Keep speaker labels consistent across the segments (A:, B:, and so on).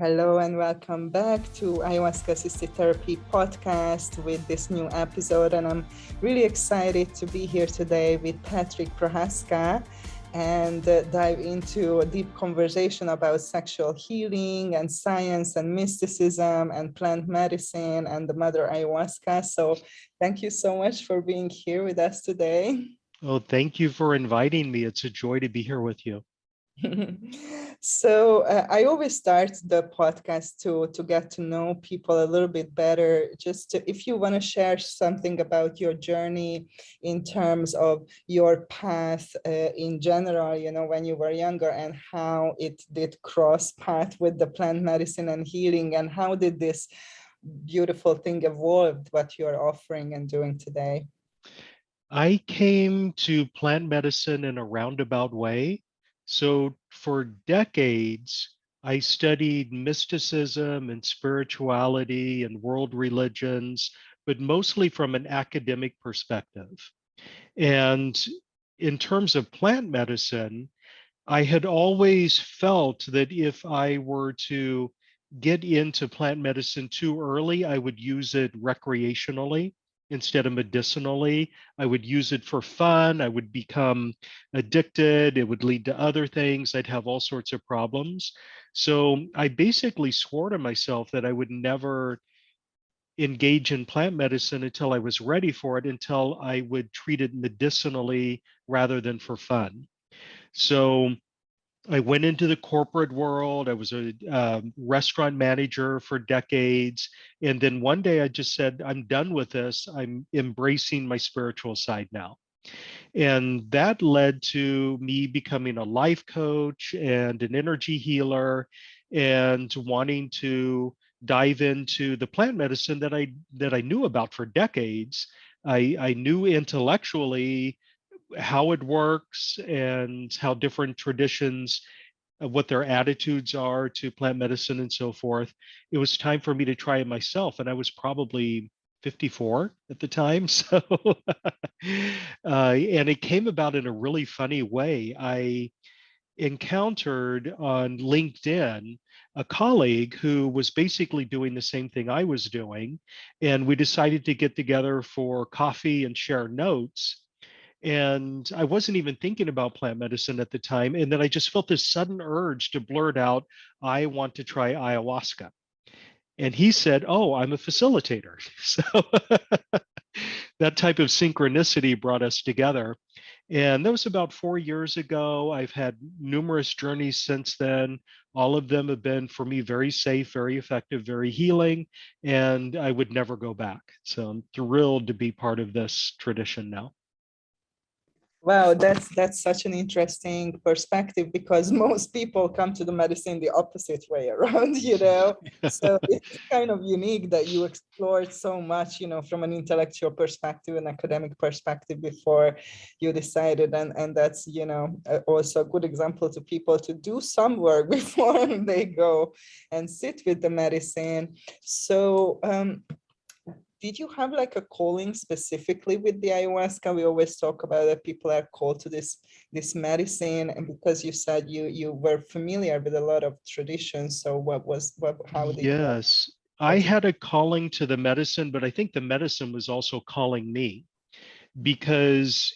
A: Hello and welcome back to Ayahuasca Assisted Therapy podcast with this new episode. And I'm really excited to be here today with Patrick Prohaska and dive into a deep conversation about sexual healing and science and mysticism and plant medicine and the Mother Ayahuasca. So thank you so much for being here with us today.
B: Oh, thank you for inviting me. It's a joy to be here with you.
A: So I always start the podcast to get to know people a little bit better. If you want to share something about your journey in terms of your path in general, when you were younger and how it did cross path with the plant medicine and healing, and how did this beautiful thing evolve what you're offering and doing today?
B: I came to plant medicine in a roundabout way. So for decades, I studied mysticism and spirituality and world religions, but mostly from an academic perspective. And in terms of plant medicine, I had always felt that if I were to get into plant medicine too early, I would use it recreationally instead of medicinally. I would use it for fun. I would become addicted. It would lead to other things. I'd have all sorts of problems. So I basically swore to myself that I would never engage in plant medicine until I was ready for it, until I would treat it medicinally rather than for fun. So I went into the corporate world. I was a restaurant manager for decades. And then one day I just said, I'm done with this. I'm embracing my spiritual side now. And that led to me becoming a life coach and an energy healer and wanting to dive into the plant medicine that I knew about for decades. I knew intellectually how it works and how different traditions, what their attitudes are to plant medicine and so forth. It was time for me to try it myself. And I was probably 54 at the time. So, and it came about in a really funny way. I encountered on LinkedIn a colleague who was basically doing the same thing I was doing. And we decided to get together for coffee and share notes. And I wasn't even thinking about plant medicine at the time. And then I just felt this sudden urge to blurt out, I want to try ayahuasca. And he said, oh, I'm a facilitator. So that type of synchronicity brought us together. And that was about 4 years ago. I've had numerous journeys since then. All of them have been, for me, very safe, very effective, very healing. And I would never go back. So I'm thrilled to be part of this tradition now.
A: Wow, that's such an interesting perspective, because most people come to the medicine the opposite way around. So it's kind of unique that you explored so much, from an intellectual perspective and academic perspective before you decided. And that's, also a good example to people to do some work before they go and sit with the medicine. So, did you have like a calling specifically with the ayahuasca? We always talk about that people are called to this medicine, and because you said you were familiar with a lot of traditions. So how did
B: Yes, I had a calling to the medicine, but I think the medicine was also calling me, because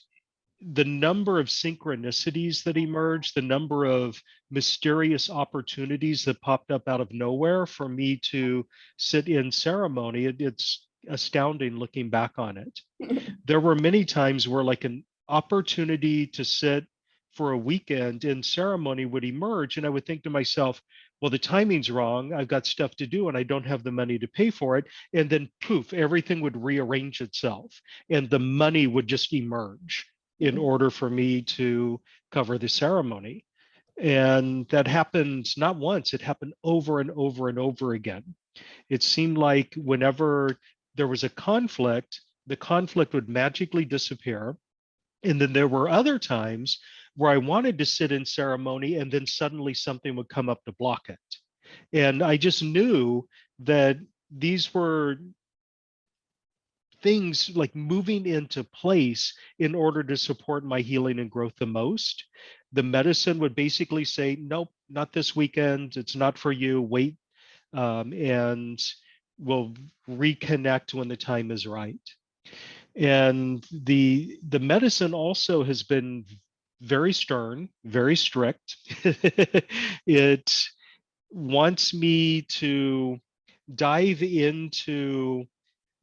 B: the number of synchronicities that emerged, the number of mysterious opportunities that popped up out of nowhere for me to sit in ceremony, it's astounding looking back on it. There were many times where like an opportunity to sit for a weekend in ceremony would emerge, and I would think to myself, well, the timing's wrong. I've got stuff to do and I don't have the money to pay for it. And then poof, everything would rearrange itself and the money would just emerge in order for me to cover the ceremony. And that happened not once, it happened over and over and over again. It seemed like whenever there was a conflict, the conflict would magically disappear. And then there were other times where I wanted to sit in ceremony and then suddenly something would come up to block it. And I just knew that these were things like moving into place in order to support my healing and growth the most. The medicine would basically say, nope, not this weekend. It's not for you. Wait and we'll reconnect when the time is right. And the medicine also has been very stern, very strict. It wants me to dive into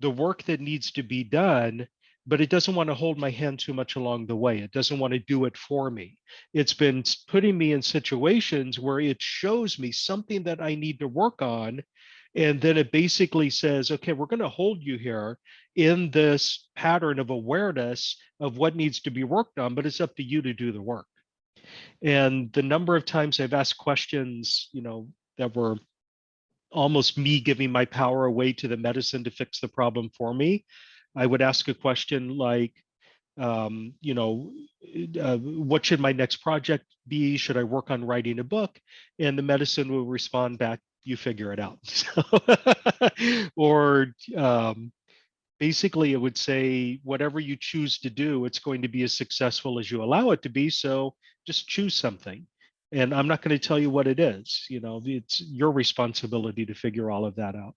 B: the work that needs to be done, but it doesn't want to hold my hand too much along the way. It doesn't want to do it for me. It's been putting me in situations where it shows me something that I need to work on. And then it basically says, okay, we're going to hold you here in this pattern of awareness of what needs to be worked on, but it's up to you to do the work. And the number of times I've asked questions, that were almost me giving my power away to the medicine to fix the problem for me. I would ask a question like, what should my next project be? Should I work on writing a book? And the medicine will respond back, you figure it out. Or basically, it would say, whatever you choose to do, it's going to be as successful as you allow it to be. So just choose something. And I'm not going to tell you what it is. It's your responsibility to figure all of that out.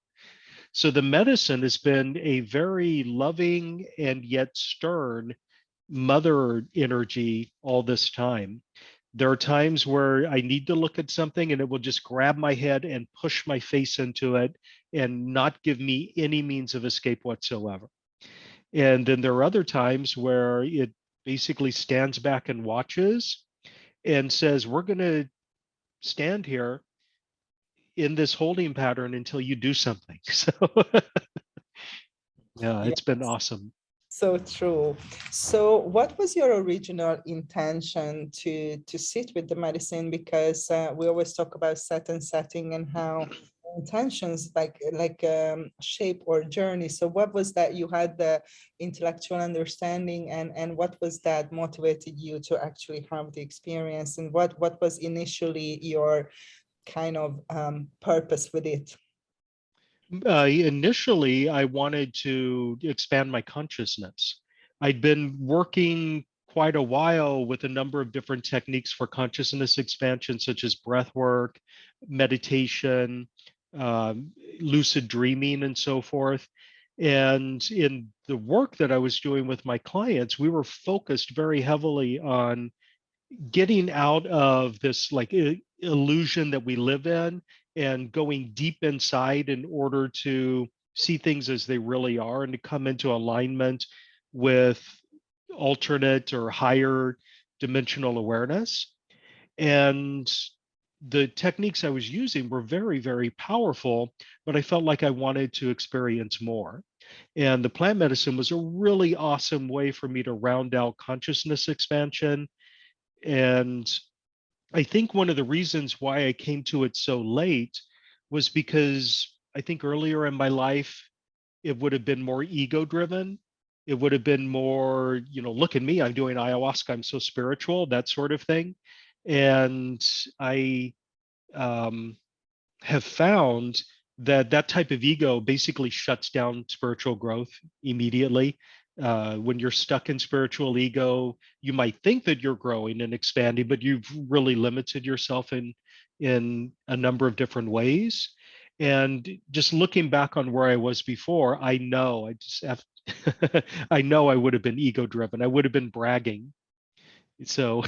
B: So the medicine has been a very loving and yet stern mother energy all this time. There are times where I need to look at something and it will just grab my head and push my face into it and not give me any means of escape whatsoever. And then there are other times where it basically stands back and watches and says, we're going to stand here in this holding pattern until you do something. So yeah, it's been awesome.
A: So true. So what was your original intention to sit with the medicine? Because we always talk about set and setting and how intentions shape our journey. So what was that you had the intellectual understanding, and what was that motivated you to actually have the experience, and what was initially your kind of purpose with it?
B: Initially, I wanted to expand my consciousness. I'd been working quite a while with a number of different techniques for consciousness expansion, such as breath work, meditation, lucid dreaming, and so forth. And in the work that I was doing with my clients, we were focused very heavily on getting out of this illusion that we live in and going deep inside in order to see things as they really are and to come into alignment with alternate or higher dimensional awareness. And the techniques I was using were very, very powerful, but I felt like I wanted to experience more. And the plant medicine was a really awesome way for me to round out consciousness expansion. And I think one of the reasons why I came to it so late was because I think earlier in my life, it would have been more ego driven. It would have been more, look at me, I'm doing ayahuasca, I'm so spiritual, that sort of thing. And I have found that that type of ego basically shuts down spiritual growth immediately. When you're stuck in spiritual ego, you might think that you're growing and expanding, but you've really limited yourself in a number of different ways. And just looking back on where I was before, I know I just have I know I would have been ego driven. I would have been bragging. So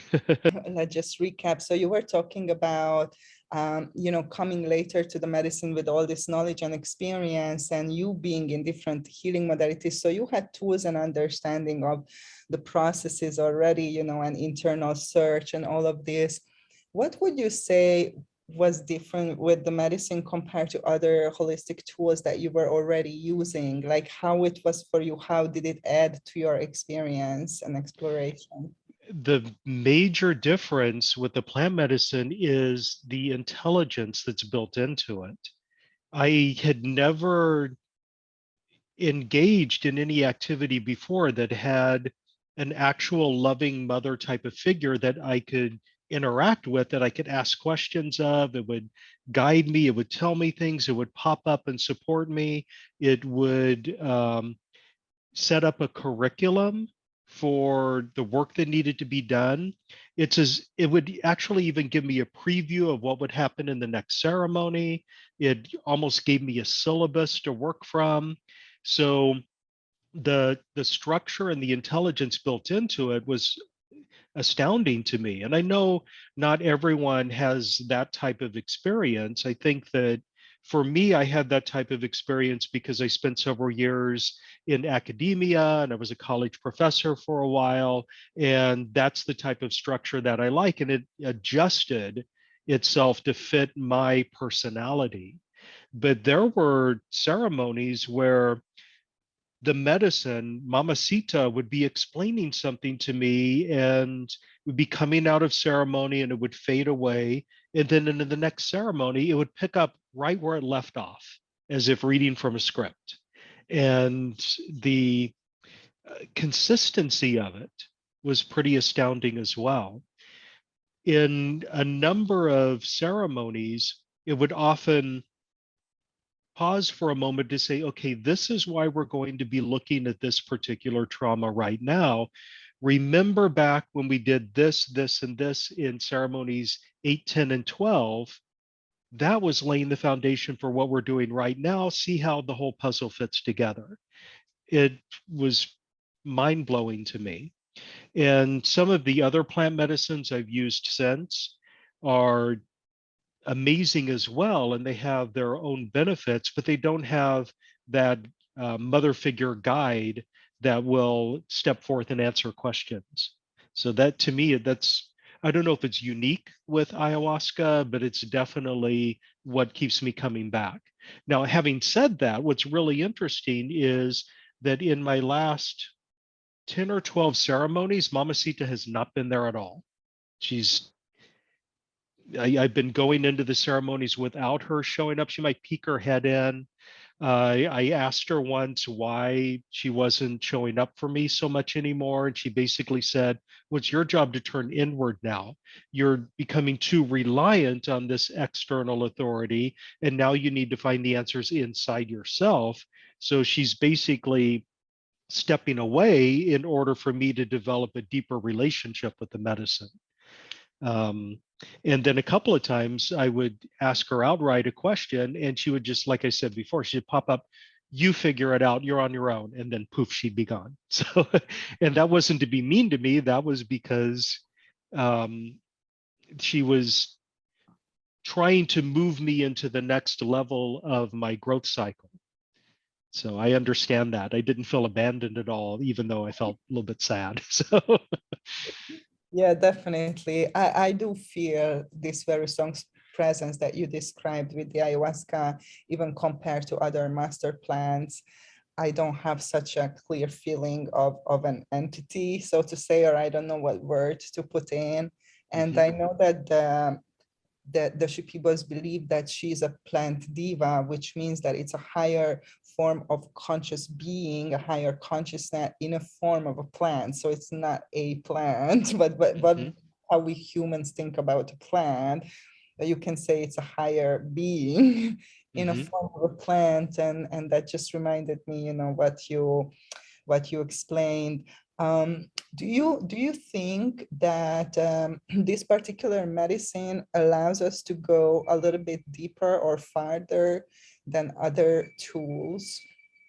A: let's just recap. So you were talking about coming later to the medicine with all this knowledge and experience, and you being in different healing modalities. So you had tools and understanding of the processes already, an internal search and all of this. What would you say was different with the medicine compared to other holistic tools that you were already using? Like how it was for you? How did it add to your experience and exploration?
B: The major difference with the plant medicine is the intelligence that's built into it. I had never engaged in any activity before that had an actual loving mother type of figure that I could interact with, that I could ask questions of. It would guide me, it would tell me things, it would pop up and support me, it would set up a curriculum for the work that needed to be done. it would actually even give me a preview of what would happen in the next ceremony. It almost gave me a syllabus to work from. So the structure and the intelligence built into it was astounding to me. And I know not everyone has that type of experience. I think that for me, I had that type of experience because I spent several years in academia and I was a college professor for a while. And that's the type of structure that I like. And it adjusted itself to fit my personality. But there were ceremonies where the medicine, Mamacita, would be explaining something to me and would be coming out of ceremony and it would fade away. And then in the next ceremony, it would pick up right where it left off, as if reading from a script. And the consistency of it was pretty astounding as well. In a number of ceremonies, it would often pause for a moment to say, okay, this is why we're going to be looking at this particular trauma right now. Remember back when we did this, this, and this in ceremonies 8, 10, and 12, that was laying the foundation for what we're doing right now. See how the whole puzzle fits together. It was mind blowing to me. And some of the other plant medicines I've used since are amazing as well, and they have their own benefits, but they don't have that mother figure guide that will step forth and answer questions. So that to me, that's, I don't know if it's unique with ayahuasca, but it's definitely what keeps me coming back. Now, having said that, what's really interesting is that in my last 10 or 12 ceremonies, Mamacita has not been there at all. She's I've been going into the ceremonies without her showing up. She might peek her head in. I asked her once why she wasn't showing up for me so much anymore. And she basically said, well, it's your job to turn inward now. You're becoming too reliant on this external authority. And now you need to find the answers inside yourself. So she's basically stepping away in order for me to develop a deeper relationship with the medicine. And then a couple of times I would ask her outright a question and she would just, like I said before, she'd pop up, you figure it out, you're on your own. And then poof, she'd be gone. So, and that wasn't to be mean to me. That was because she was trying to move me into the next level of my growth cycle. So I understand that. I didn't feel abandoned at all, even though I felt a little bit sad. So
A: Yeah, definitely. I do feel this very strong presence that you described with the ayahuasca, even compared to other master plants. I don't have such a clear feeling of an entity, so to say, or I don't know what word to put in. And I know that the Shipibos believe that she's a plant diva, which means that it's a higher form of conscious being, a higher consciousness in a form of a plant. So it's not a plant, but how we humans think about a plant. You can say it's a higher being in a form of a plant, and that just reminded me, you know, what you explained. Do you think that this particular medicine allows us to go a little bit deeper or farther than other tools,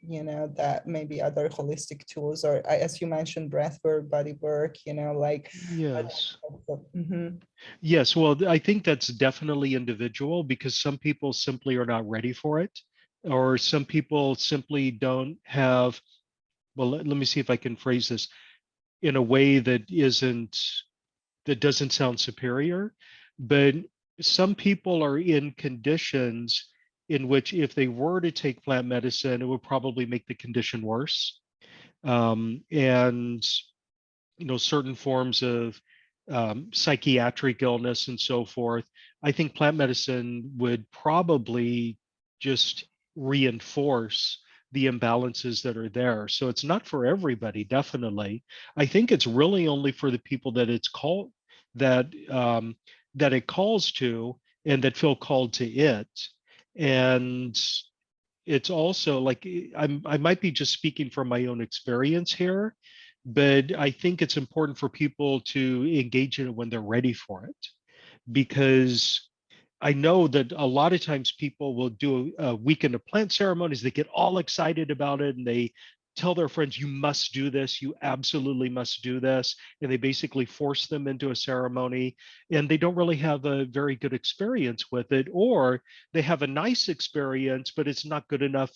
A: you know, that maybe other holistic tools, or as you mentioned, breath work, body work, you know, like
B: yes.
A: Mm-hmm.
B: Yes, well, I think that's definitely individual because some people simply are not ready for it, or some people simply don't have, well, let me see if I can phrase this in a way that doesn't sound superior, but some people are in conditions in which if they were to take plant medicine, it would probably make the condition worse. And you know, certain forms of psychiatric illness and so forth, I think plant medicine would probably just reinforce the imbalances that are there. So it's not for everybody, definitely. I think it's really only for the people that it's called that it calls to and that feel called to it. And it's also like I might be just speaking from my own experience here, but I think it's important for people to engage in it when they're ready for it, because I know that a lot of times people will do a weekend of plant ceremonies. They get all excited about it and they tell their friends, you must do this. You absolutely must do this. And they basically force them into a ceremony, and they don't really have a very good experience with it, or they have a nice experience, but it's not good enough.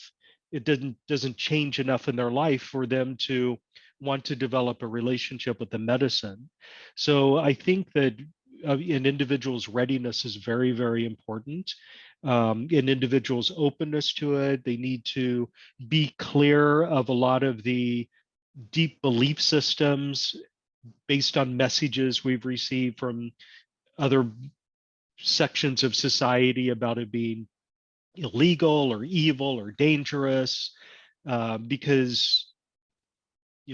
B: It doesn't change enough in their life for them to want to develop a relationship with the medicine. So I think that an individual's readiness is very, very important. An individual's openness to it, they need to be clear of a lot of the deep belief systems based on messages we've received from other sections of society about it being illegal or evil or dangerous, because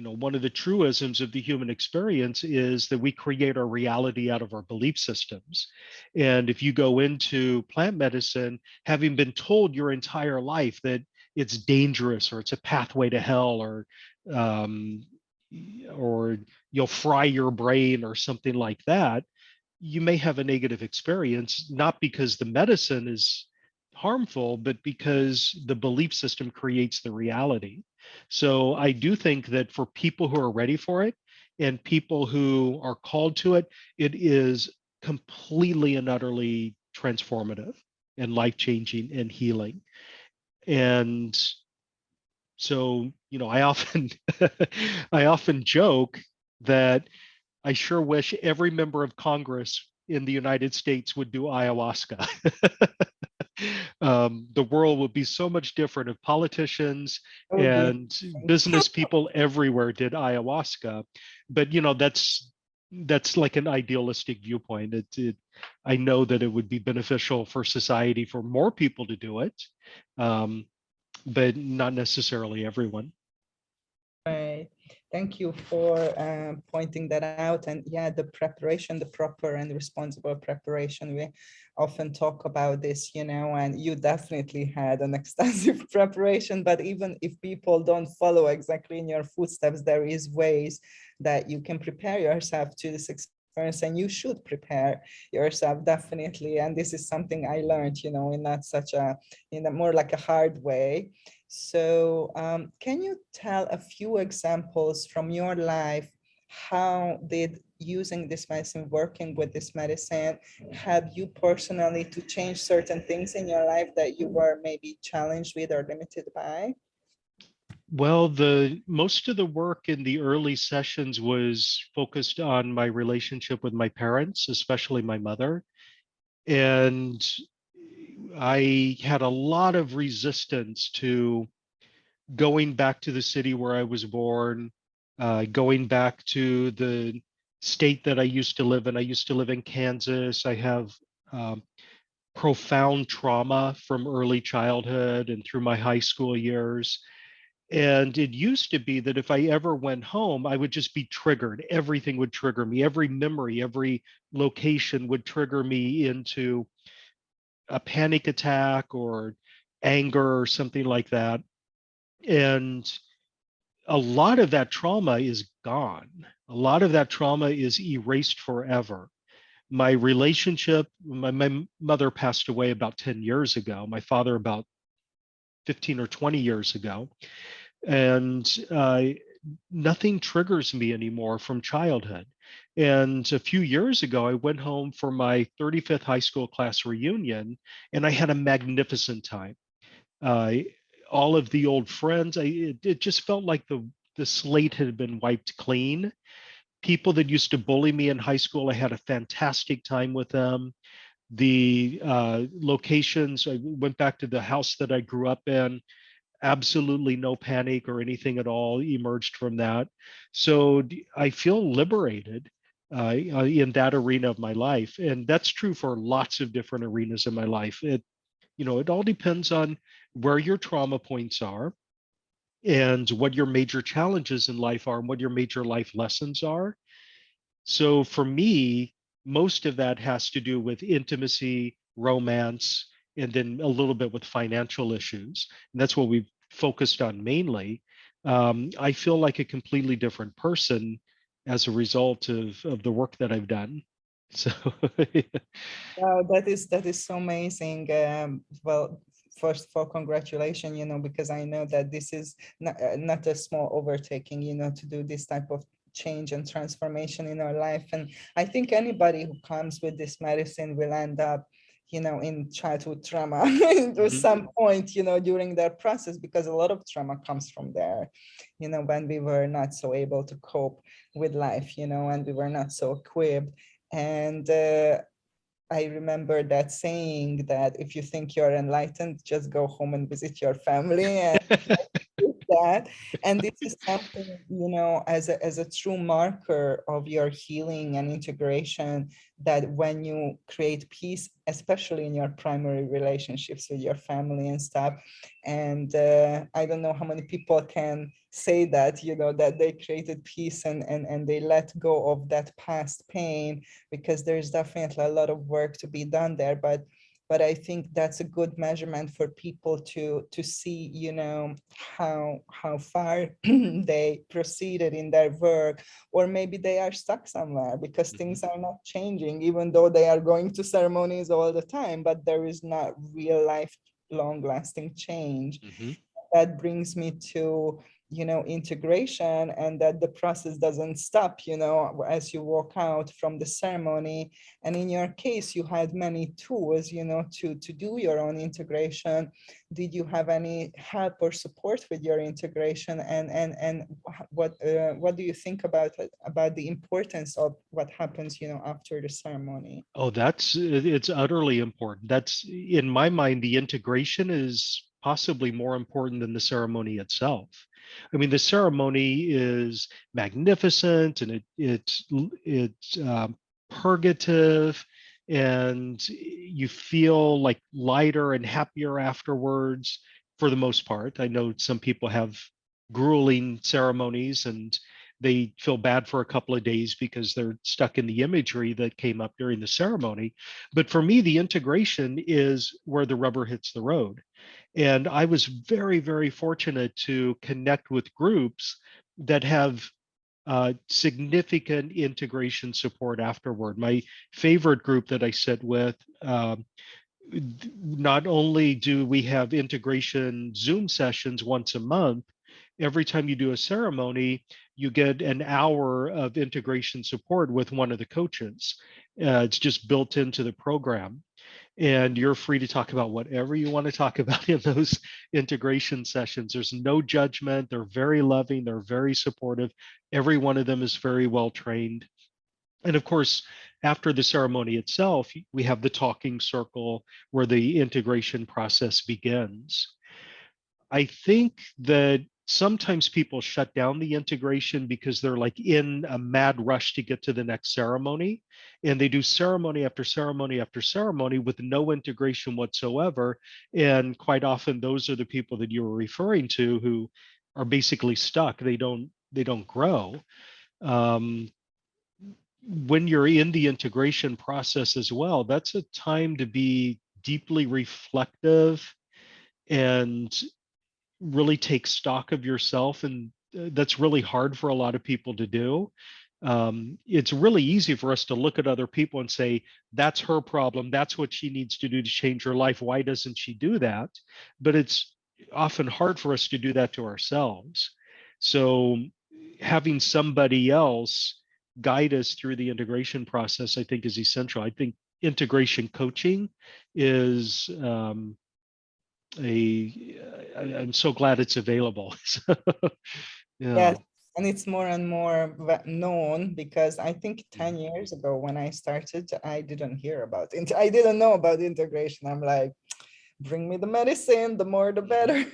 B: one of the truisms of the human experience is that we create our reality out of our belief systems. And if you go into plant medicine, having been told your entire life that it's dangerous or it's a pathway to hell, um, or you'll fry your brain or something like that, you may have a negative experience, not because the medicine is harmful, but because the belief system creates the reality. So I do think that for people who are ready for it and people who are called to it, it is completely and utterly transformative and life-changing and healing. And so, I often I often joke that I sure wish every member of Congress in the United States would do ayahuasca. The world would be so much different if politicians
A: That would be
B: and business people everywhere did ayahuasca. But that's like an idealistic viewpoint. I know that it would be beneficial for society for more people to do it, um, but not necessarily everyone.
A: right. Thank you for pointing that out. And yeah, the preparation, the proper and responsible preparation. We often talk about this, and you definitely had an extensive preparation. But even if people don't follow exactly in your footsteps, there is ways that you can prepare yourself to this experience, and you should prepare yourself definitely. And this is something I learned, in not such in a more like a hard way. So can you tell a few examples from your life? How did using this medicine, working with this medicine, help you personally to change certain things in your life that you were maybe challenged with or limited by?
B: Well, the most of the work in the early sessions was focused on my relationship with my parents, especially my mother. And I had a lot of resistance to going back to the city where I was born, going back to the state that I used to live in. I used to live in Kansas. I have um, profound trauma from early childhood and through my high school years. And it used to be that if I ever went home, I would just be triggered. Everything would trigger me. Every memory, every location would trigger me into a panic attack or anger or something like that. And a lot of that trauma is gone. A lot of that trauma is erased forever. My relationship, my mother passed away about 10 years ago, my father about 15 or 20 years ago. And nothing triggers me anymore from childhood. And a few years ago, I went home for my 35th high school class reunion, and I had a magnificent time. Uh, all of the old friends, it just felt like the slate had been wiped clean. People that used to bully me in high school, I had a fantastic time with them. The locations, I went back to the house that I grew up in, absolutely no panic or anything at all emerged from that. So I feel liberated in that arena of my life. And that's true for lots of different arenas in my life. It all depends on where your trauma points are and what your major challenges in life are and what your major life lessons are. So for me, most of that has to do with intimacy, romance, and then a little bit with financial issues. And that's what we've focused on mainly. I feel like a completely different person as a result of the work that I've done. So
A: Wow, that is so amazing. Well, first of all, congratulations, because I know that this is not a small overtaking, to do this type of change and transformation in our life. And I think anybody who comes with this medicine will end up, in childhood trauma at some point, during their process, because a lot of trauma comes from there, when we were not so able to cope with life, and we were not so equipped. And I remember that saying that if you think you're enlightened, just go home and visit your family and that. And this is something, as a true marker of your healing and integration, that when you create peace, especially in your primary relationships with your family and stuff. And I don't know how many people can say that, that they created peace and they let go of that past pain, because there's definitely a lot of work to be done there. But I think that's a good measurement for people to see, how far they proceeded in their work, or maybe they are stuck somewhere because things are not changing, even though they are going to ceremonies all the time, but there is not real life long lasting change. That brings me to, integration, and that the process doesn't stop, as you walk out from the ceremony. And in your case, you had many tools, to do your own integration. Did you have any help or support with your integration? And what do you think about it, about the importance of what happens, after the ceremony?
B: Oh, it's utterly important. That's, in my mind, the integration is possibly more important than the ceremony itself. I mean, the ceremony is magnificent, and it's purgative, and you feel like lighter and happier afterwards for the most part. I know some people have grueling ceremonies, and they feel bad for a couple of days because they're stuck in the imagery that came up during the ceremony. But for me, the integration is where the rubber hits the road. And I was very, very fortunate to connect with groups that have significant integration support afterward. My favorite group that I sit with, not only do we have integration Zoom sessions once a month, every time you do a ceremony, you get an hour of integration support with one of the coaches. It's just built into the program. And you're free to talk about whatever you want to talk about in those integration sessions. There's no judgment. They're very loving. They're very supportive. Every one of them is very well trained. And of course, after the ceremony itself, we have the talking circle where the integration process begins. I think that sometimes people shut down the integration because they're like in a mad rush to get to the next ceremony. And they do ceremony after ceremony after ceremony with no integration whatsoever. And quite often those are the people that you were referring to who are basically stuck. They don't grow. Um, when you're in the integration process as well, that's a time to be deeply reflective and really take stock of yourself. And that's really hard for a lot of people to do. It's really easy for us to look at other people and say, that's her problem. That's what she needs to do to change her life. Why doesn't she do that? But it's often hard for us to do that to ourselves. So having somebody else guide us through the integration process, I think, is essential. I think integration coaching is I'm so glad it's available. Yeah.
A: Yes, and it's more and more known, because I think 10 years ago when I started, I didn't hear about it. I didn't know about integration. I'm like, bring me the medicine, the more the better.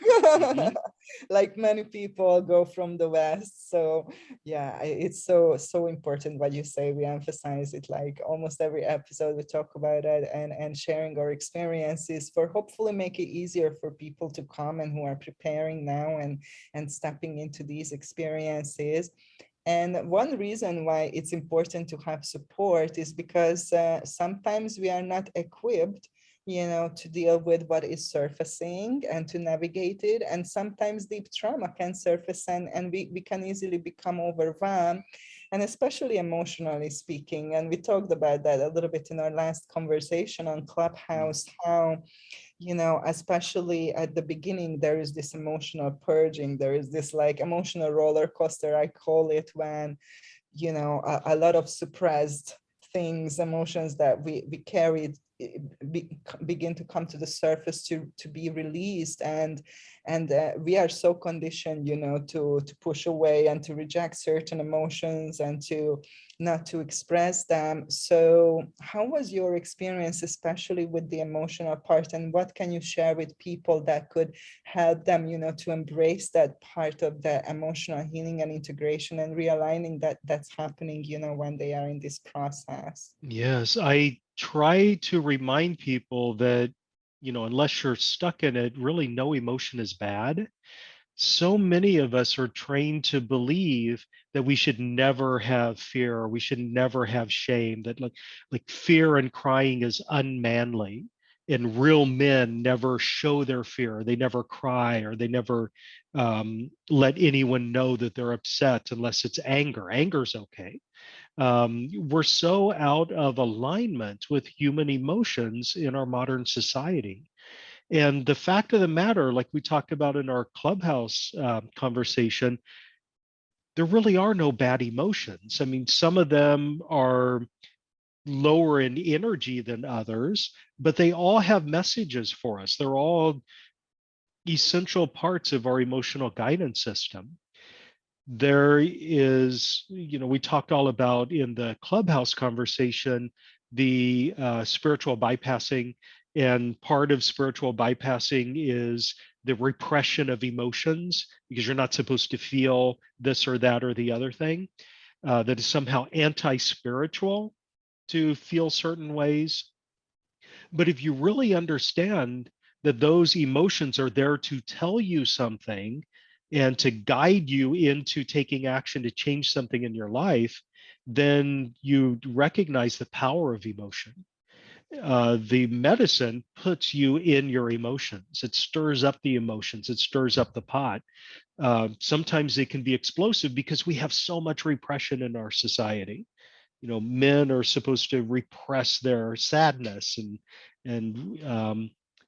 A: Like many people go from the West. So yeah, it's so important what you say. We emphasize it like almost every episode. We talk about it, and sharing our experiences for hopefully make it easier for people to come and who are preparing now and stepping into these experiences. And one reason why it's important to have support is because sometimes we are not equipped to deal with what is surfacing and to navigate it. And sometimes deep trauma can surface, and we can easily become overwhelmed, and especially emotionally speaking. And we talked about that a little bit in our last conversation on Clubhouse, how especially at the beginning, there is this emotional purging. There is this like emotional roller coaster, I call it, when, a lot of suppressed things, emotions that we carried begin to come to the surface to be released. And we are so conditioned, to push away and to reject certain emotions and to not to express them. So how was your experience, especially with the emotional part, and what can you share with people that could help them, to embrace that part of the emotional healing and integration and realigning that's happening, when they are in this process?
B: Yes, I try to remind people that, unless you're stuck in it, really no emotion is bad. So many of us are trained to believe that we should never have fear, or we should never have shame, that like fear and crying is unmanly. And real men never show their fear, they never cry, or they never let anyone know that they're upset unless it's anger. Anger's okay. We're so out of alignment with human emotions in our modern society. And the fact of the matter, like we talked about in our Clubhouse conversation, there really are no bad emotions. I mean, some of them are lower in energy than others, but they all have messages for us. They're all essential parts of our emotional guidance system. There is, we talked all about in the Clubhouse conversation, the spiritual bypassing. And part of spiritual bypassing is the repression of emotions, because you're not supposed to feel this or that or the other thing. That is somehow anti-spiritual to feel certain ways. But if you really understand that those emotions are there to tell you something and to guide you into taking action to change something in your life, then you recognize the power of emotion. The medicine puts you in your emotions. It stirs up the emotions. It stirs up the pot. Sometimes it can be explosive because we have so much repression in our society. Men are supposed to repress their sadness, and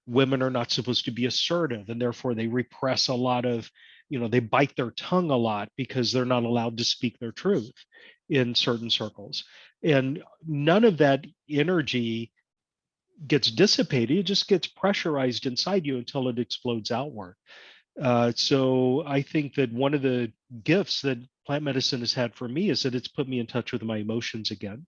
B: women are not supposed to be assertive, and therefore they repress a lot of, they bite their tongue a lot because they're not allowed to speak their truth in certain circles. And none of that energy gets dissipated. It just gets pressurized inside you until it explodes outward. So I think that one of the gifts that plant medicine has had for me is that it's put me in touch with my emotions again.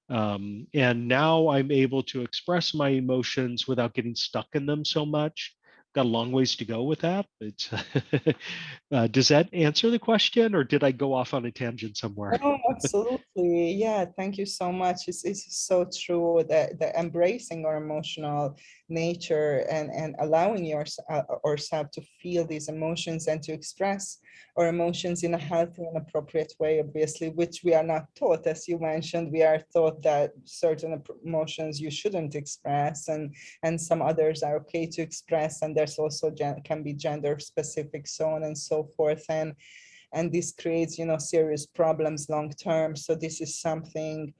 B: And now I'm able to express my emotions without getting stuck in them so much. Got a long ways to go with that. But does that answer the question, or did I go off on a tangent somewhere?
A: No, absolutely. Yeah, thank you so much. It's so true that the embracing our emotional nature and allowing ourselves to feel these emotions and to express our emotions in a healthy and appropriate way, obviously, which we are not taught. As you mentioned, we are taught that certain emotions you shouldn't express, and some others are okay to express, and there's also can be gender specific, so on and so forth. And this creates, serious problems long term. So this is something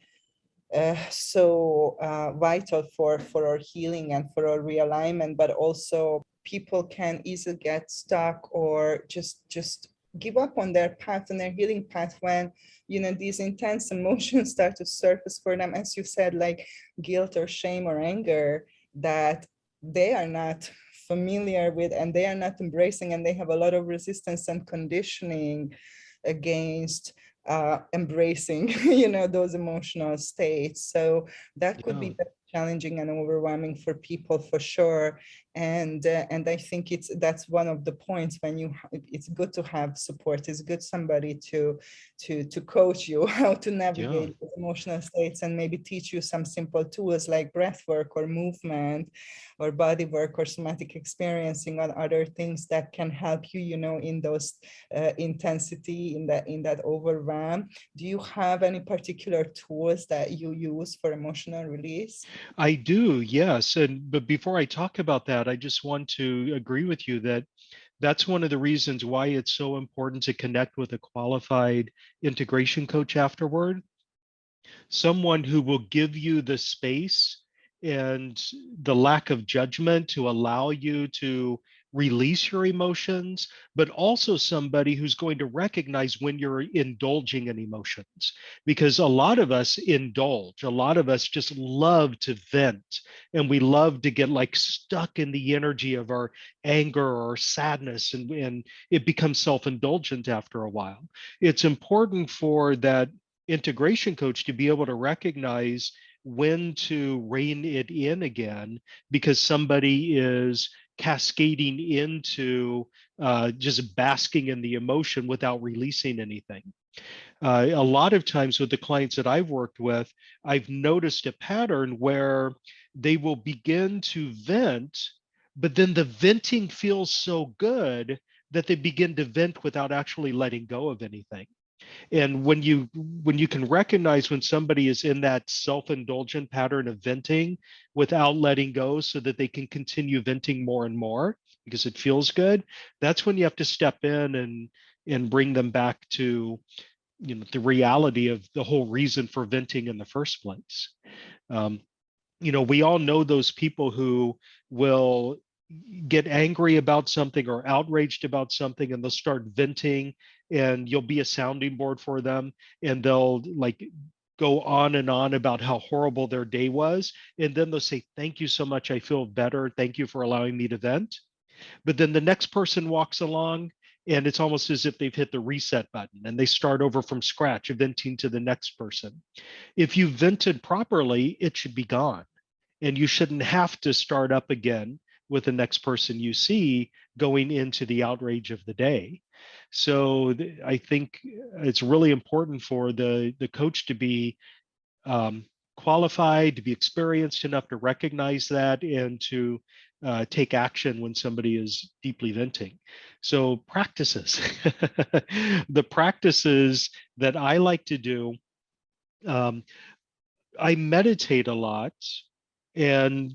A: so vital for our healing and for our realignment. But also people can easily get stuck or just give up on their path and their healing path when, these intense emotions start to surface for them, as you said, like guilt or shame or anger, that they are not familiar with and they are not embracing, and they have a lot of resistance and conditioning against embracing those emotional states. So that could
B: Yeah.
A: be very challenging and overwhelming for people, for sure. And I think that's one of the points when it's good to have support. It's good somebody to coach you how to
B: Yeah.
A: navigate those emotional states, and maybe teach you some simple tools like breath work or movement or body work or somatic experiencing on other things that can help you, in those intensity, in that overwhelm. Do you have any particular tools that you use for emotional release?
B: I do, yes. But before I talk about that, I just want to agree with you that that's one of the reasons why it's so important to connect with a qualified integration coach afterward, someone who will give you the space and the lack of judgment to allow you to release your emotions, but also somebody who's going to recognize when you're indulging in emotions. Because a lot of us indulge, a lot of us just love to vent, and we love to get like stuck in the energy of our anger or sadness, and it becomes self-indulgent after a while. It's important for that integration coach to be able to recognize when to rein it in again, because somebody is cascading into just basking in the emotion without releasing anything. A lot of times with the clients that I've worked with, I've noticed a pattern where they will begin to vent, but then the venting feels so good that they begin to vent without actually letting go of anything. And when you can recognize when somebody is in that self-indulgent pattern of venting without letting go so that they can continue venting more and more because it feels good, that's when you have to step in and bring them back to the reality of the whole reason for venting in the first place. um, we all know those people who will get angry about something or outraged about something, and they'll start venting, and you'll be a sounding board for them, and they'll like go on and on about how horrible their day was, and then they'll say, thank you so much, I feel better, thank you for allowing me to vent. But then the next person walks along, and it's almost as if they've hit the reset button and they start over from scratch, venting to the next person. If you vented properly, it should be gone, and you shouldn't have to start up again with the next person you see going into the outrage of the day. So I think it's really important for the coach to be um, qualified, to be experienced enough to recognize that, and to take action when somebody is deeply venting. So practices, the practices that I like to do, um, I meditate a lot, and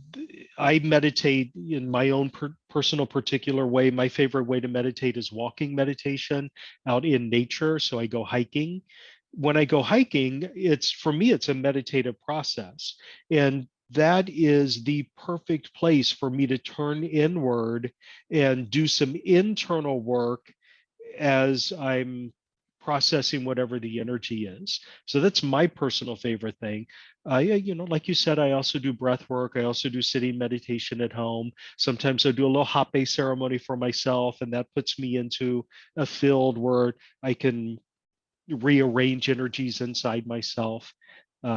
B: I meditate in my own personal particular way. My favorite way to meditate is walking meditation out in nature. So I go hiking. When I go hiking, it's for me, it's a meditative process. And that is the perfect place for me to turn inward and do some internal work as I'm processing whatever the energy is. So that's my personal favorite thing. Yeah, like you said, I also do breath work. I also do sitting meditation at home. Sometimes I do a little hape ceremony for myself, and that puts me into a field where I can rearrange energies inside myself.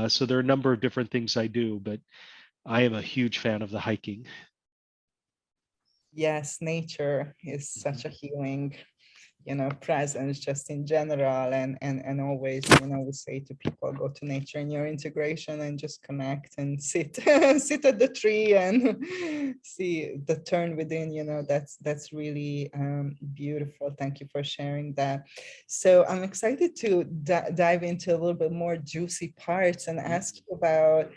B: So there are a number of different things I do, but I am a huge fan of the hiking.
A: Yes, nature is
B: Mhm.
A: such a healing, presence just in general. And always, we say to people, go to nature in your integration and just connect and sit, sit at the tree and see the turn within, that's really beautiful. Thank you for sharing that. So I'm excited to dive into a little bit more juicy parts and
B: Mhm.
A: ask you about,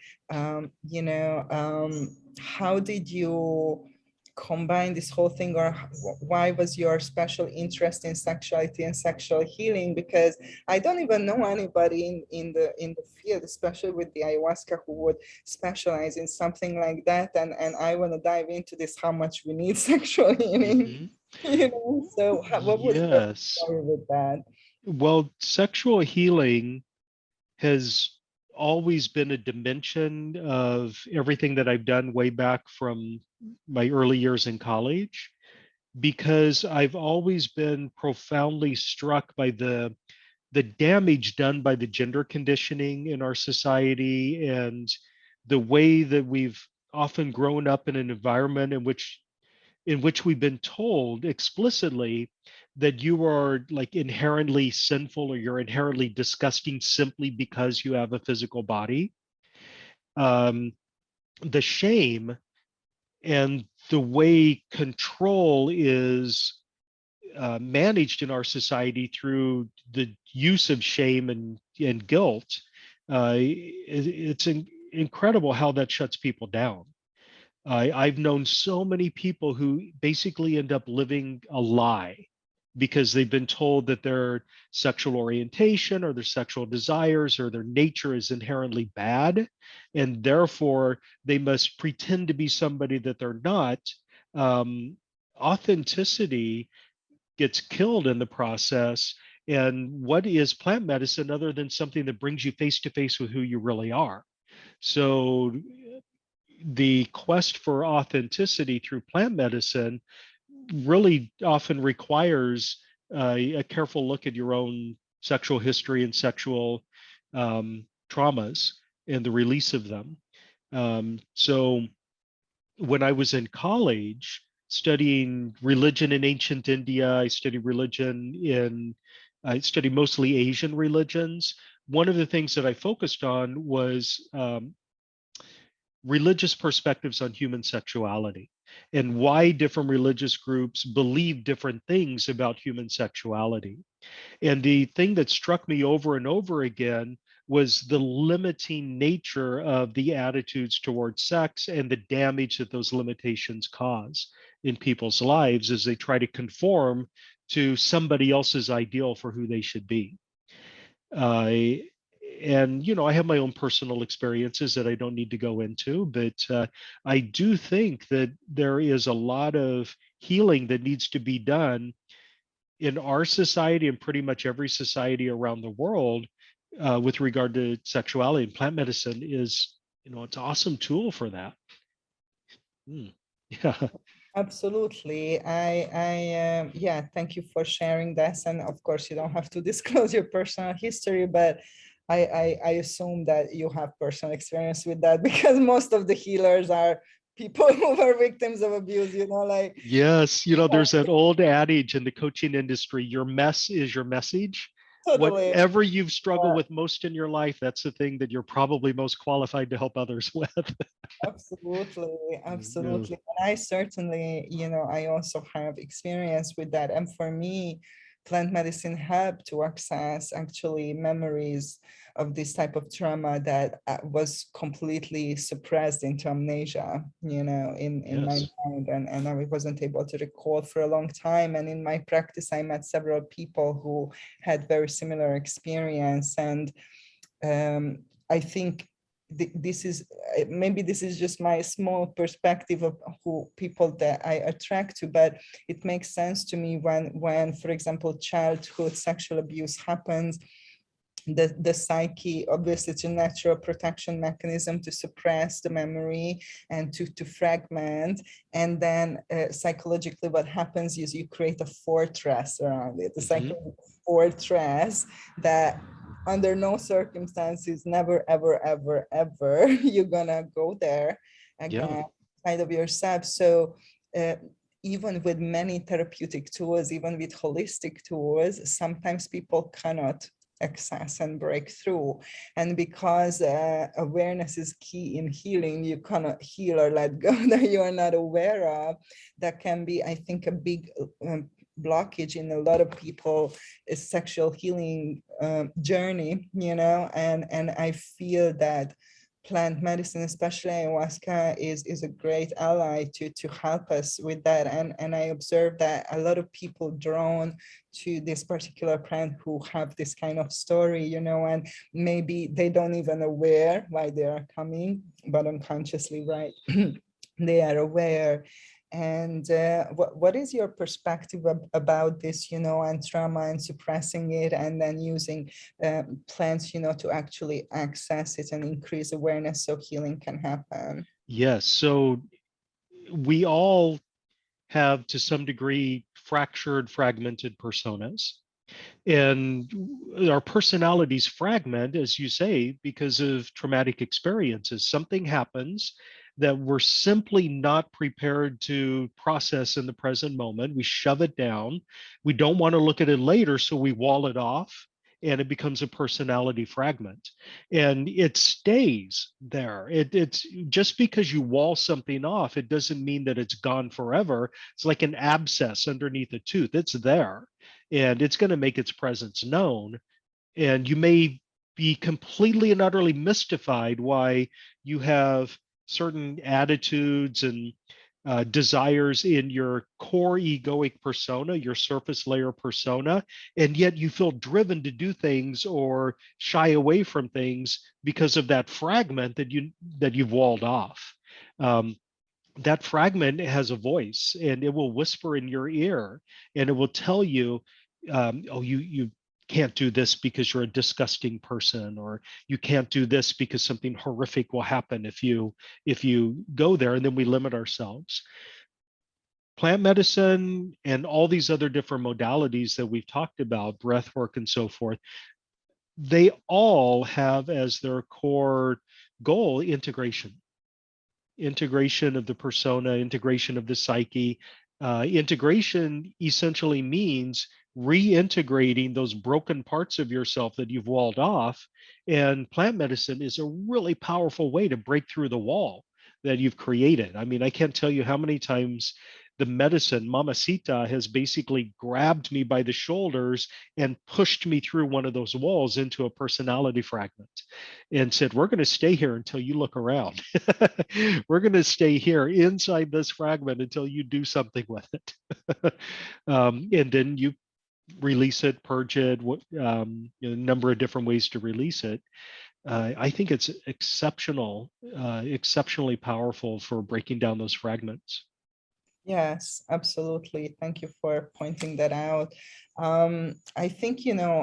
A: how did you combine this whole thing, or why was your special interest in sexuality and sexual healing? Because I don't even know anybody in the field, especially with the ayahuasca, who would specialize in something like that. And I want to dive into this, how much we need sexual healing.
B: Mhm.
A: So what was your
B: Yes.
A: story with that?
B: Well, sexual healing has always been a dimension of everything that I've done way back from my early years in college, because I've always been profoundly struck by the damage done by the gender conditioning in our society, and the way that we've often grown up in an environment in which in which we've been told explicitly that you are like inherently sinful or you're inherently disgusting simply because you have a physical body. Um, the shame and the way control is managed in our society through the use of shame and guilt, it's incredible how that shuts people down. I've known so many people who basically end up living a lie because they've been told that their sexual orientation or their sexual desires or their nature is inherently bad, and therefore they must pretend to be somebody that they're not. Um, Authenticity gets killed in the process. And what is plant medicine other than something that brings you face to face with who you really are? So the quest for authenticity through plant medicine really often requires a careful look at your own sexual history and sexual traumas and the release of them. So when I was in college studying religion in ancient India, I studied mostly Asian religions. One of the things that I focused on was religious perspectives on human sexuality and why different religious groups believe different things about human sexuality. And the thing that struck me over and over again was the limiting nature of the attitudes towards sex and the damage that those limitations cause in people's lives as they try to conform to somebody else's ideal for who they should be. Uh, and I have my own personal experiences that I don't need to go into, but I do think that there is a lot of healing that needs to be done in our society and pretty much every society around the world with regard to sexuality. And plant medicine is, it's an awesome tool for that. Yeah.
A: Absolutely. Yeah, thank you for sharing this. And of course, you don't have to disclose your personal history, but I assume that you have personal experience with that because most of the healers are people who were victims of abuse, like.
B: Yes, there's that old adage in the coaching industry, your mess is your message.
A: Totally.
B: Whatever you've struggled with most in your life, that's the thing that you're probably most qualified to help others with.
A: Absolutely,
B: Yeah.
A: absolutely. And I certainly, I also have experience with that. And for me, plant medicine helped to access actually memories of this type of trauma that was completely suppressed into amnesia, in my
B: Yes.
A: mind. And I wasn't able to recall for a long time. And in my practice, I met several people who had very similar experience. And I think this is maybe this is just my small perspective of who people that I attract to, but it makes sense to me when for example childhood sexual abuse happens. The psyche, obviously it's a natural protection mechanism to suppress the memory and to fragment, and then psychologically what happens is you create a fortress around it, the psychological fortress that under no circumstances, never, ever, ever, ever, you're gonna go there again, side of yourself. So even with many therapeutic tools, even with holistic tools, sometimes people cannot access and break through. And because awareness is key in healing, you cannot heal or let go that you are not aware of. That can be, I think, a big blockage in a lot of people is sexual healing journey, and I feel that plant medicine, especially ayahuasca, is a great ally to help us with that. And I observe that a lot of people drawn to this particular plant who have this kind of story, and maybe they don't even aware why they are coming, but unconsciously, right? They are aware. And what is your perspective about this, and trauma and suppressing it, and then using plants, to actually access it and increase awareness so healing can happen?
B: Yes. So we all have, to some degree, fragmented personas. And our personalities fragment, as you say, because of traumatic experiences. Something happens that we're simply not prepared to process in the present moment. We shove it down. We don't want to look at it later, so we wall it off, and it becomes a personality fragment, and it stays there. It's just because you wall something off, it doesn't mean that it's gone forever. It's like an abscess underneath a tooth. It's there, and it's going to make its presence known, and you may be completely and utterly mystified why you have certain attitudes and desires in your core egoic persona, your surface layer persona, and yet you feel driven to do things or shy away from things because of that fragment that you've walled off. That fragment has a voice, and it will whisper in your ear, and it will tell you, oh, you can't do this because you're a disgusting person, or you can't do this because something horrific will happen if you go there. And then we limit ourselves. Plant medicine and all these other different modalities that we've talked about, breath work and so forth, they all have as their core goal integration of the persona, integration of the psyche. Integration essentially means reintegrating those broken parts of yourself that you've walled off. And plant medicine is a really powerful way to break through the wall that you've created. I mean, I can't tell you how many times the medicine, Mamacita, has basically grabbed me by the shoulders and pushed me through one of those walls into a personality fragment and said, we're going to stay here until you look around. We're going to stay here inside this fragment until you do something with it. And then you release it, purge it, a number of different ways to release it. I think it's exceptionally powerful for breaking down those fragments.
A: Yes, absolutely. Thank you for pointing that out. I think,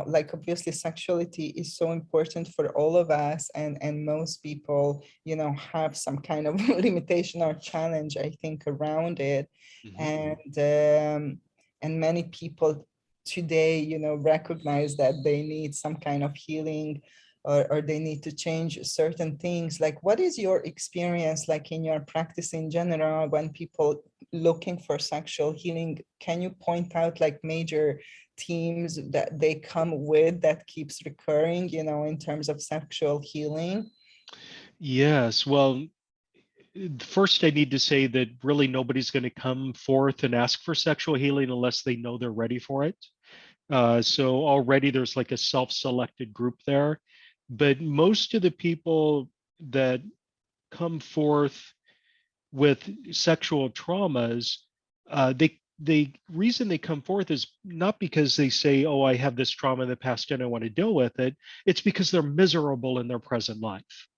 A: like obviously sexuality is so important for all of us, and most people, have some kind of limitation or challenge, I think, around it. And many people today, recognize that they need some kind of healing, or they need to change certain things. Like, what is your experience like in your practice in general when people looking for sexual healing? Can you point out like major themes that they come with that keeps recurring, in terms of sexual healing?
B: Yes. Well, first, I need to say that really nobody's going to come forth and ask for sexual healing unless they know they're ready for it. So already there's like a self-selected group there. But most of the people that come forth with sexual traumas, the reason they come forth is not because they say, oh, I have this trauma in the past and I want to deal with it. It's because they're miserable in their present life.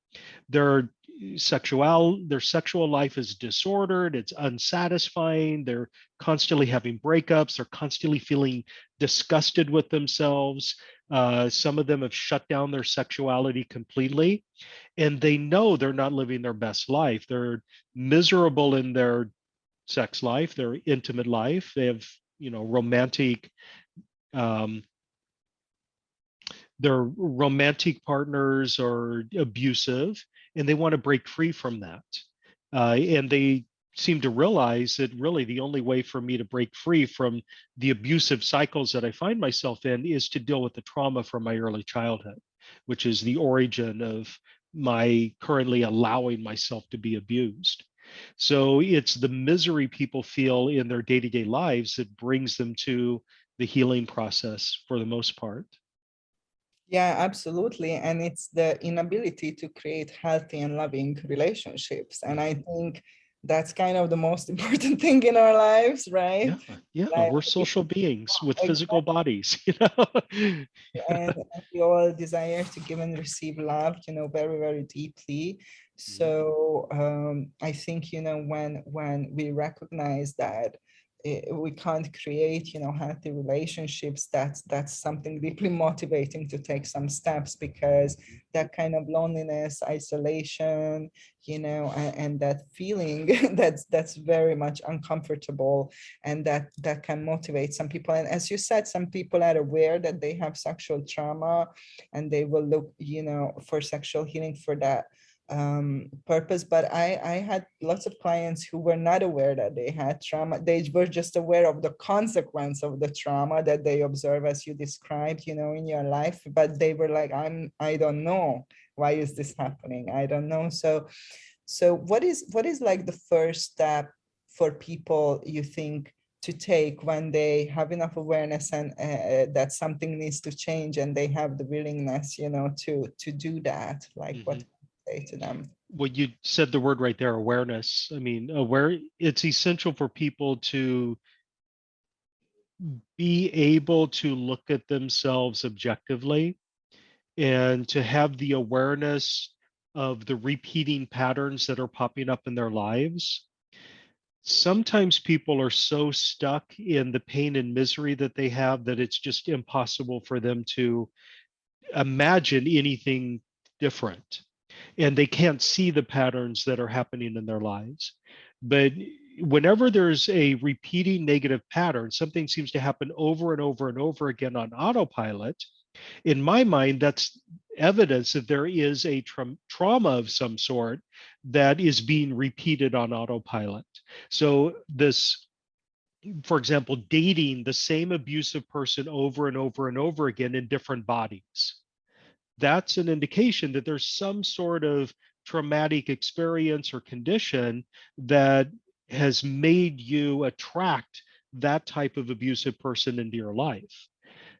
B: Their sexual life is disordered, it's unsatisfying, they're constantly having breakups, they're constantly feeling disgusted with themselves. Some of them have shut down their sexuality completely, and they know they're not living their best life. They're miserable in their sex life, their intimate life. They have, romantic um, their romantic partners are abusive, and they want to break free from that. And they seem to realize that really the only way for me to break free from the abusive cycles that I find myself in is to deal with the trauma from my early childhood, which is the origin of my currently allowing myself to be abused. So it's the misery people feel in their day-to-day lives that brings them to the healing process for the most part.
A: Yeah, absolutely. And it's the inability to create healthy and loving relationships. And I think that's kind of the most important thing in our lives, right?
B: Yeah,
A: Like,
B: we're social beings with physical
A: exactly.
B: bodies,
A: And we all desire to give and receive love, very, very deeply. So I think, when we recognize that we can't create, healthy relationships, that's something deeply motivating to take some steps, because that kind of loneliness, isolation, and that feeling that's very much uncomfortable, and that can motivate some people. And as you said, some people are aware that they have sexual trauma, and they will look, for sexual healing for that purpose. But I had lots of clients who were not aware that they had trauma. They were just aware of the consequence of the trauma that they observe, as you described, you know, in your life. But they were like, I don't know, why is this happening? I don't know. So what is like the first step for people, you think, to take when they have enough awareness and that something needs to change, and they have the willingness, you know, to do that? Like, what say to them?
B: Well, you said the word right there, awareness. I mean, it's essential for people to be able to look at themselves objectively and to have the awareness of the repeating patterns that are popping up in their lives. Sometimes people are so stuck in the pain and misery that they have that it's just impossible for them to imagine anything different, and they can't see the patterns that are happening in their lives. But whenever there's a repeating negative pattern, something seems to happen over and over and over again on autopilot. In my mind, that's evidence that there is a trauma of some sort that is being repeated on autopilot. So this, for example, dating the same abusive person over and over and over again in different bodies, that's an indication that there's some sort of traumatic experience or condition that has made you attract that type of abusive person into your life.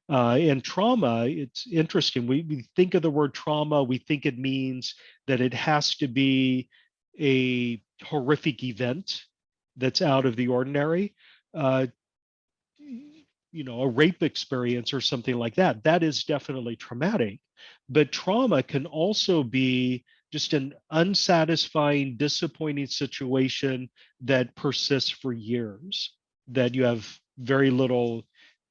B: And trauma, it's interesting. We think of the word trauma, we think it means that it has to be a horrific event that's out of the ordinary. Uh, you know, a rape experience or something like that, that is definitely traumatic. But trauma can also be just an unsatisfying, disappointing situation that persists for years, that you have very little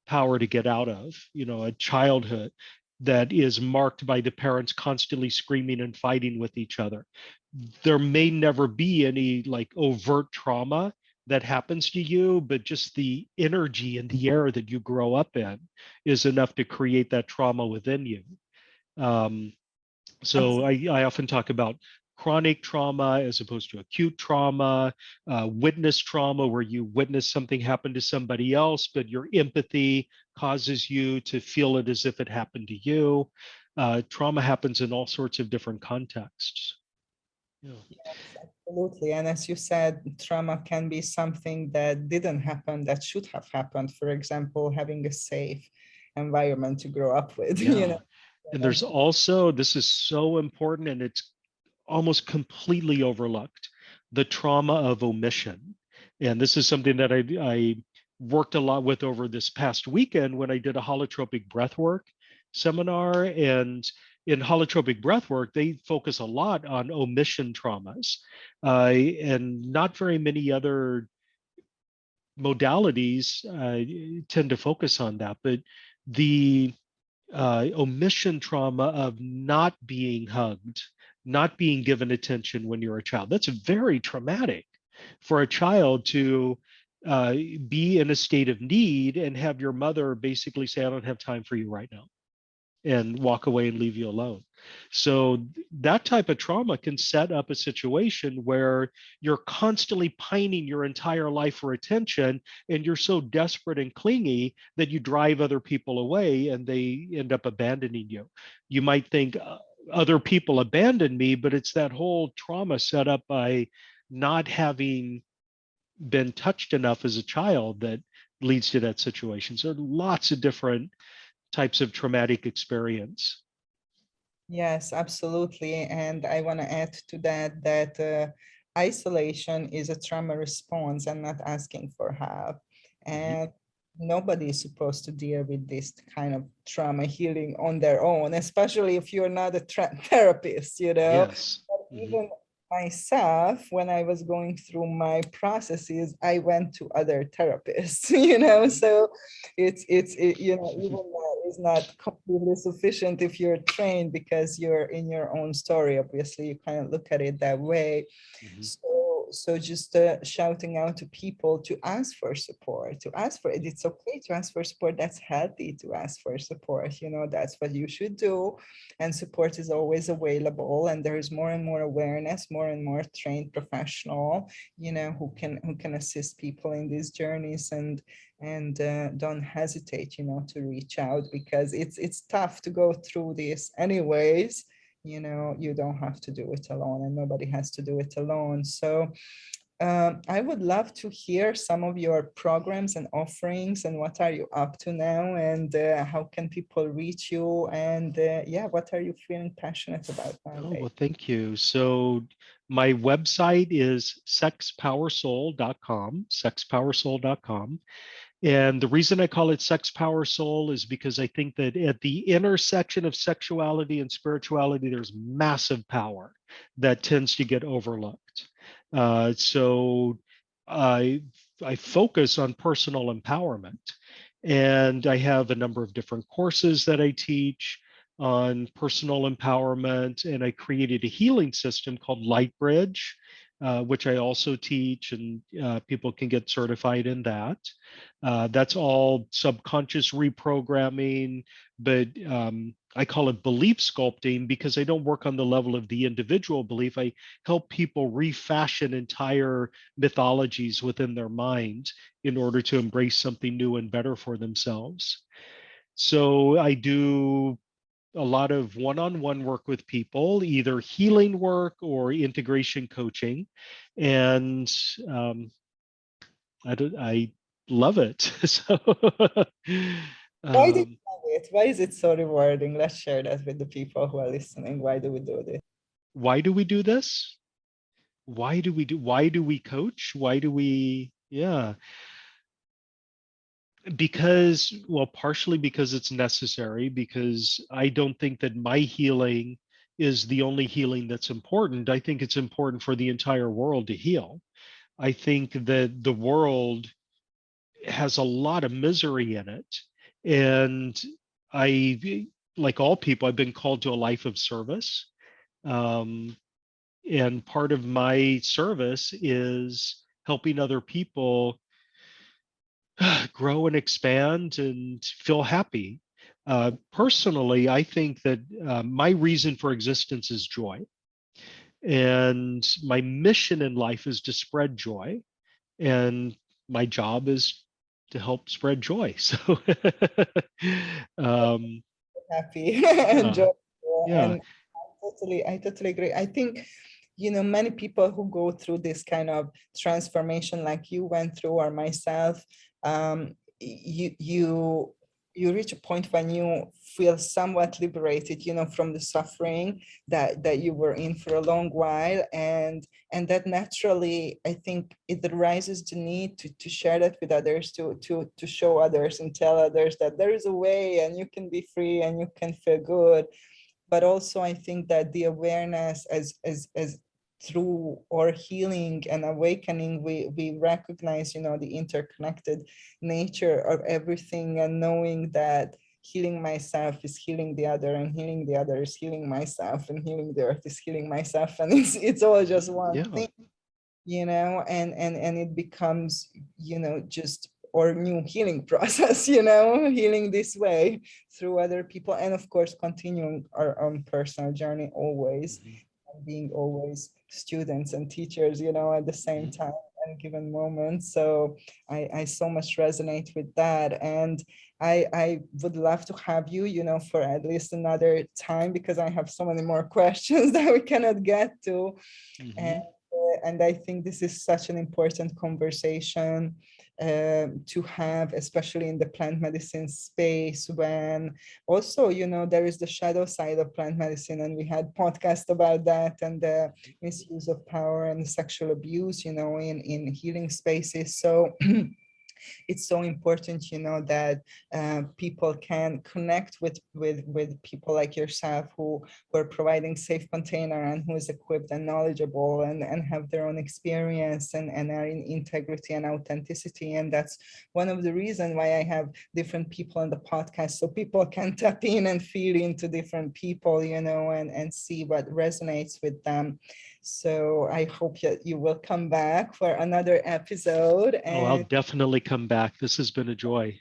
B: power to get out of. You know, a childhood that is marked by the parents constantly screaming and fighting with each other. There may never be any like overt trauma that happens to you, but just the energy and the air that you grow up in is enough to create that trauma within you. Um, so I often talk about chronic trauma as opposed to acute trauma, witness trauma, where you witness something happen to somebody else, but your empathy causes you to feel it as if it happened to you. Trauma happens in all sorts of different contexts. Yeah.
A: Yes, absolutely. And as you said, trauma can be something that didn't happen, that should have happened. For example, having a safe environment to grow up with, you
B: Yeah.
A: know.
B: And there's also, this is so important and it's almost completely overlooked, the trauma of omission. And this is something that I worked a lot with over this past weekend when I did a holotropic breathwork seminar. And in holotropic breathwork, they focus a lot on omission traumas, and not very many other modalities tend to focus on that. But the omission trauma of not being hugged, not being given attention when you're a child. That's very traumatic for a child to be in a state of need and have your mother basically say, I don't have time for you right now, and walk away and leave you alone. So that type of trauma can set up a situation where you're constantly pining your entire life for attention, and you're so desperate and clingy that you drive other people away and they end up abandoning you. You might think other people abandon me, but it's that whole trauma set up by not having been touched enough as a child that leads to that situation. So lots of different types of traumatic experience.
A: Yes, absolutely. And I want to add to that that isolation is a trauma response and not asking for help. And nobody is supposed to deal with this kind of trauma healing on their own, especially if you're not a therapist, you know.
B: Yes.
A: But even myself, when I was going through my processes, I went to other therapists, you know. So you know, even that is not completely sufficient if you're trained, because you're in your own story. Obviously, you kind of look at it that way. So so just shouting out to people to ask for support, to ask for it. It's okay to ask for support. That's healthy to ask for support. That's what you should do. And support is always available. And there is more and more awareness, more and more trained professional, who can assist people in these journeys. And don't hesitate, to reach out, because it's tough to go through this anyways. You don't have to do it alone, and nobody has to do it alone. So I would love to hear some of your programs and offerings, and what are you up to now, and how can people reach you, and what are you feeling passionate about
B: Oh,
A: nowadays?
B: well, thank you. So my website is sexpowersoul.com, sexpowersoul.com. And the reason I call it Sex Power Soul is because I think that at the intersection of sexuality and spirituality, there's massive power that tends to get overlooked. So I focus on personal empowerment, and I have a number of different courses that I teach on personal empowerment, and I created a healing system called Lightbridge, which I also teach, and people can get certified in that. That's all subconscious reprogramming, but I call it belief sculpting because I don't work on the level of the individual belief. I help people refashion entire mythologies within their mind in order to embrace something new and better for themselves. So I do a lot of one-on-one work with people, either healing work or integration coaching, and I love it. So,
A: Why do you
B: um,
A: love it? Why is it so rewarding? Let's share that with the people who are listening. Why do we do this?
B: why do we do this? Why do we coach? Yeah, because, well, partially because it's necessary, because I don't think that my healing is the only healing that's important. I think it's important for the entire world to heal. I think that the world has a lot of misery in it. And I, like all people, I've been called to a life of service. Um, and part of my service is helping other people grow and expand and feel happy. Personally, I think that my reason for existence is joy. And my mission in life is to spread joy. And my job is to help spread joy. So, um,
A: Happy and
B: yeah,
A: joyful.
B: yeah.
A: And I totally agree. I think, many people who go through this kind of transformation like you went through, or myself, you reach a point when you feel somewhat liberated, from the suffering that you were in for a long while. And that naturally, I think it arises the need to share that with others, to show others and tell others that there is a way, and you can be free, and you can feel good. But also I think that the awareness, as through our healing and awakening, we recognize, the interconnected nature of everything, and knowing that healing myself is healing the other, and healing the other is healing myself, and healing the earth is healing myself, and it's all just one
B: Yeah.
A: thing, and it becomes, just our new healing process, healing this way through other people, and of course continuing our own personal journey always,
B: Mhm.
A: and being always students and teachers, at the same
B: Mhm.
A: time and given moments. So I so much resonate with that, and I would love to have you, for at least another time, because I have so many more questions that we cannot get to.
B: Mhm.
A: And I think this is such an important conversation to have, especially in the plant medicine space, when also, there is the shadow side of plant medicine, and we had podcast about that, and the misuse of power and sexual abuse, in healing spaces. So it's so important, that people can connect with people like yourself, who are providing safe container, and who is equipped and knowledgeable, and have their own experience, and are in integrity and authenticity. And that's one of the reasons why I have different people on the podcast, so people can tap in and feel into different people, and see what resonates with them. So I hope that you will come back for another episode.
B: Oh, I'll definitely come back. This has been a joy.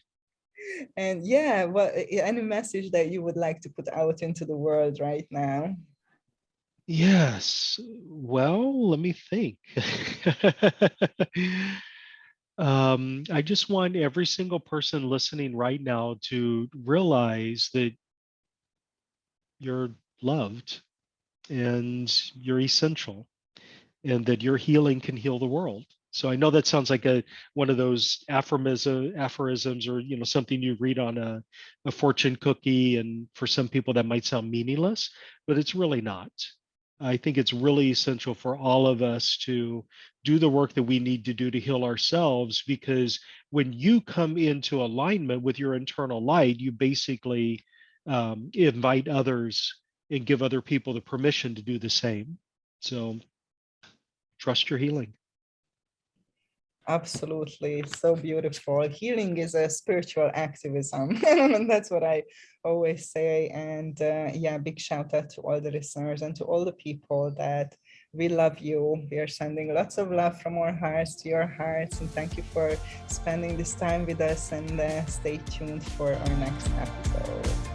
A: And yeah, well, any message that you would like to put out into the world right now?
B: Yes. Well, let me think. I just want every single person listening right now to realize that you're loved and you're essential, and that your healing can heal the world. So I know that sounds like one of those aphorisms, or something you read on a fortune cookie, and for some people that might sound meaningless, but it's really not. I think it's really essential for all of us to do the work that we need to do to heal ourselves, because when you come into alignment with your internal light, you basically invite others and give other people the permission to do the same. So trust your healing.
A: Absolutely. So beautiful. Healing is a spiritual activism. And that's what I always say. And yeah, big shout out to all the listeners and to all the people that we love you. We are sending lots of love from our hearts to your hearts. And thank you for spending this time with us, and stay tuned for our next episode.